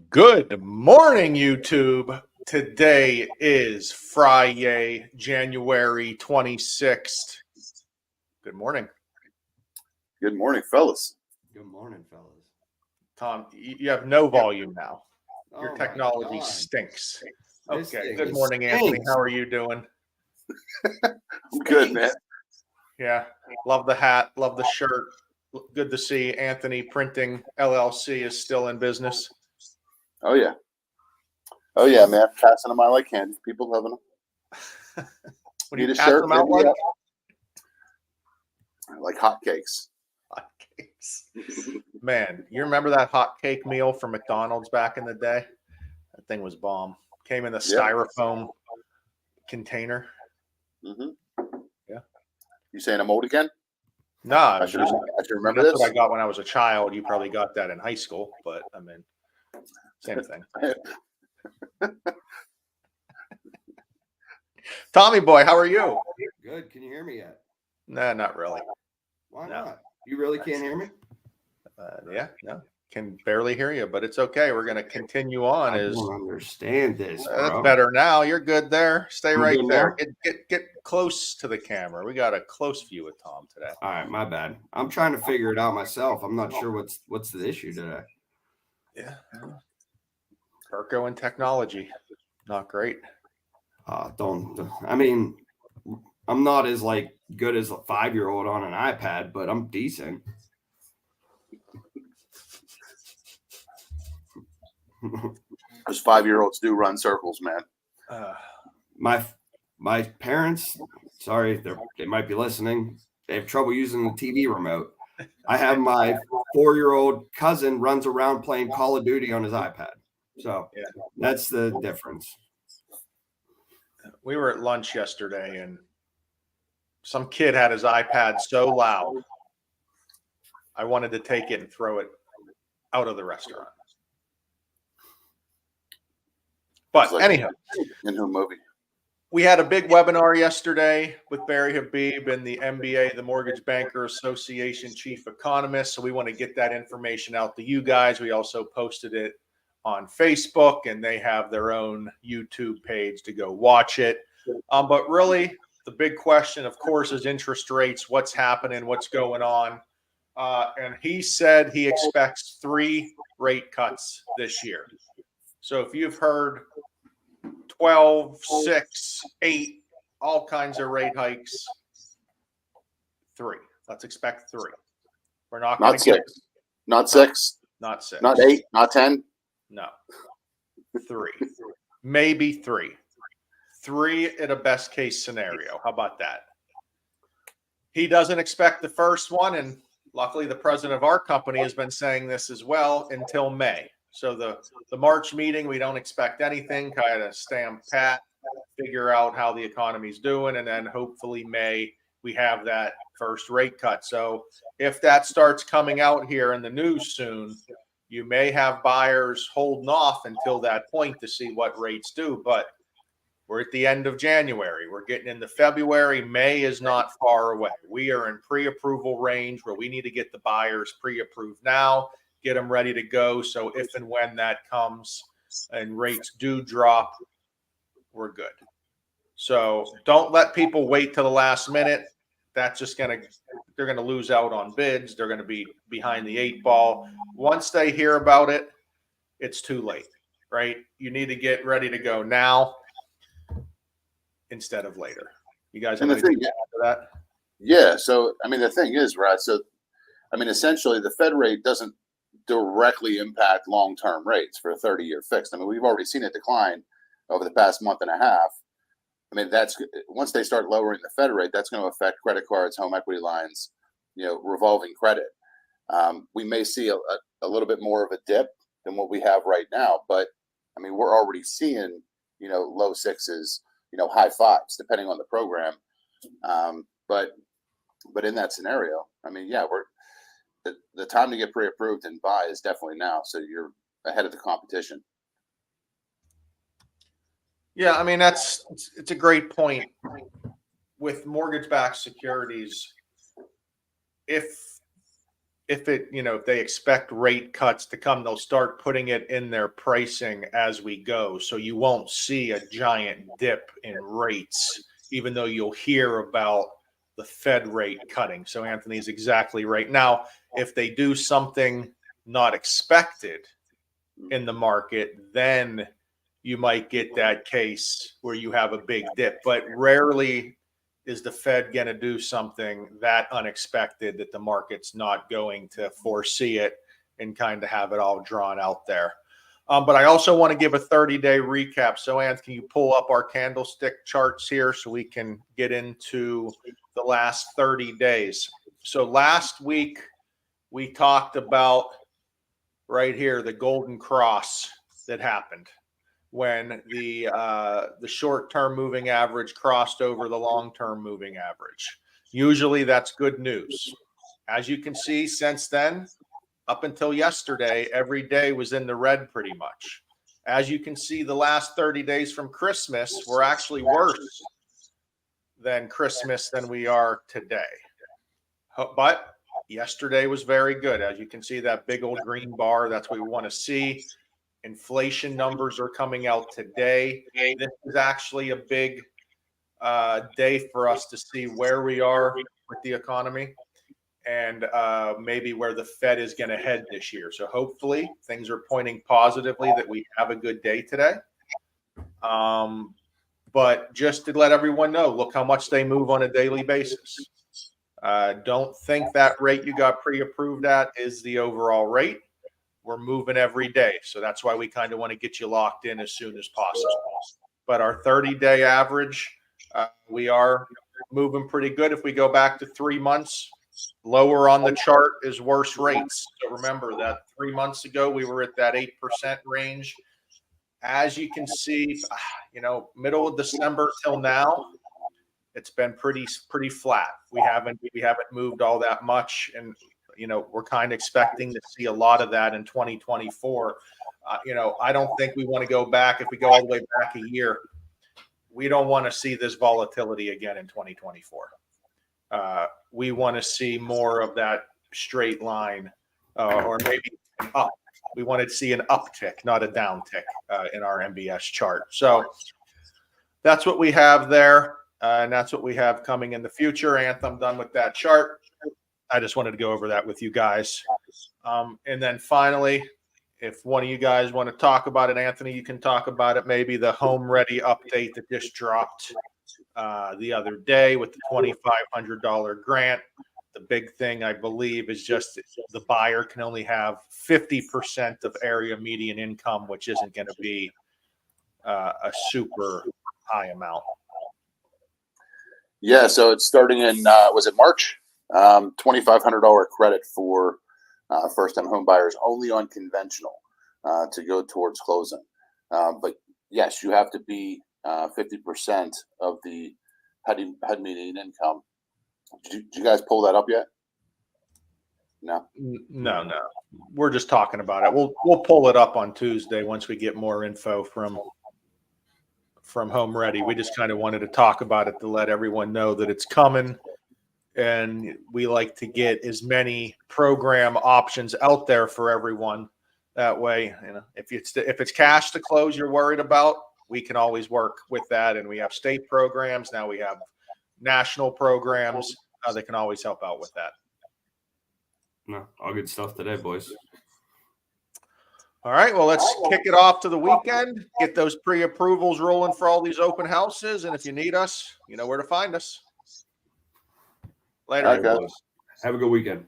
Good morning, YouTube. Today is Friday, January 26th. Good morning. Good morning, fellas. Good morning, fellas. Tom, you have no volume now. Your Oh technology stinks. This Okay. thing Good morning, Anthony. stinks. How are you doing? I'm good, man. Yeah. Love the hat. Love the shirt. Good to see Anthony Printing LLC is still in business. Oh yeah. Oh yeah, man. Passing them out like candy. People loving them. What do you Need a pass shirt? them out Maybe, like? like hotcakes. Hotcakes. Man, you remember that hot cake meal from McDonald's back in the day? That thing was bomb. Came in a styrofoam container. Mm-hmm. Yeah. You saying I'm old again? No, I should remember that's this. what I got when I was a child. You probably got that in high school, but I mean, same thing. Tommy boy, how are you? Good. Can you hear me yet? Nah, not really. Why No. not? You really can't hear me? Yeah, no. Can barely hear you, but it's okay. We're going to continue on. I don't understand this, bro. That's better now. You're good there. Stay I'm right good there. now? Get close to the camera. We got a close view of Tom today. All right, my bad. I'm trying to figure it out myself. I'm not sure what's the issue today. Yeah. Perco and technology. Not great. I mean, I'm not as good as a 5-year-old on an iPad, but I'm decent. Those 5-year-olds do run circles, man. My parents, sorry, they might be listening. They have trouble using the TV remote. I have my 4-year-old cousin runs around playing Call of Duty on his iPad. So that's the difference. We were at lunch yesterday, and some kid had his iPad so loud, I wanted to take it and throw it out of the restaurant. But anyhow, in who movie? We had a big webinar yesterday with Barry Habib and the MBA, the Mortgage Banker Association chief economist. So we want to get that information out to you guys. We also posted it on Facebook, and they have their own YouTube page to go watch it. But really, the big question, of course, is interest rates. What's happening? What's going on? And he said he expects 3 rate cuts this year. So if you've heard 12, 6, 8, all kinds of rate hikes, 3. Let's expect 3. We're not going to get 6. Not 6. Not 6. Not 8. Not 10. No. 3. Maybe 3. 3 at a best case scenario. How about that? He doesn't expect the first one, and luckily the president of our company has been saying this as well, until May. So the March meeting, we don't expect anything, kind of stamp pat, figure out how the economy's doing, and then hopefully May we have that first rate cut. So if that starts coming out here in the news soon, you may have buyers holding off until that point to see what rates do. But we're at the end of January. We're getting into February. May is not far away. We are in pre-approval range where we need to get the buyers pre-approved now, get them ready to go. So if and when that comes and rates do drop, we're good. So don't let people wait till the last minute. That's just they're going to lose out on bids. They're going to be behind the 8 ball. Once they hear about it, it's too late, right? You need to get ready to go now instead of later. You guys have anything to add to that? Yeah. So, I mean, the thing is, right? So, I mean, essentially the Fed rate doesn't directly impact long-term rates for a 30-year fixed. I mean, we've already seen it decline over the past month and a half. I mean, that's once they start lowering the Fed rate, that's going to affect credit cards, home equity lines, revolving credit. We may see a little bit more of a dip than what we have right now, but I mean, we're already seeing, low 6s, high 5s, depending on the program. But in that scenario, I mean, yeah, the time to get pre-approved and buy is definitely now. So you're ahead of the competition. Yeah, I mean, it's a great point. With mortgage-backed securities, if if they expect rate cuts to come, they'll start putting it in their pricing as we go. So you won't see a giant dip in rates, even though you'll hear about the Fed rate cutting. So Anthony's exactly right. Now, if they do something not expected in the market, then you might get that case where you have a big dip, but rarely is the Fed going to do something that unexpected that the market's not going to foresee it and kind of have it all drawn out there. But I also want to give a 30-day recap. So, Anth, can you pull up our candlestick charts here so we can get into the last 30 days? So last week we talked about right here the golden cross that happened when the short-term moving average crossed over the long-term moving average. Usually that's good news. As you can see, since then, up until yesterday, every day was in the red pretty much. As you can see, the last 30 days from Christmas were actually worse than Christmas than we are today. But yesterday was very good. As you can see, that big old green bar, that's what we want to see. Inflation numbers are coming out today. This is actually a big day for us to see where we are with the economy and maybe where the Fed is going to head this year. So hopefully things are pointing positively that we have a good day today. But just to let everyone know, look how much they move on a daily basis. Don't think that rate you got pre-approved at is the overall rate. We're moving every day. So that's why we kind of want to get you locked in as soon as possible. But our 30-day average, we are moving pretty good. If we go back to 3 months, lower on the chart is worse rates. So remember that 3 months ago, we were at that 8% range. As you can see, middle of December till now, it's been pretty flat. We haven't moved all that much. And we're kind of expecting to see a lot of that in 2024. I don't think we want to go back. If we go all the way back a year, we don't want to see this volatility again in 2024. We want to see more of that straight line or maybe up. We want to see an uptick, not a downtick in our MBS chart. So that's what we have there. And that's what we have coming in the future. Anth, I'm done with that chart. I just wanted to go over that with you guys. And then finally, if one of you guys want to talk about it, Anthony, you can talk about it. Maybe the Home Ready update that just dropped the other day with the $2,500 grant. The big thing, I believe, is just the buyer can only have 50% of area median income, which isn't going to be a super high amount. Yeah, so it's starting in, was it March? $2,500 credit for first-time home buyers only on conventional to go towards closing. But yes, you have to be 50% of the HUD median income. Did you guys pull that up yet? No. We're just talking about it. We'll pull it up on Tuesday once we get more info from Home Ready. We just kind of wanted to talk about it to let everyone know that it's coming. And we like to get as many program options out there for everyone. That way, if it's cash to close you're worried about, we can always work with that. And we have state programs. Now we have national programs. They can always help out with that. No, all good stuff today, boys. All right, well, let's kick it off to the weekend. Get those pre-approvals rolling for all these open houses. And if you need us, you know where to find us. Later. All right, guys. Have a good weekend.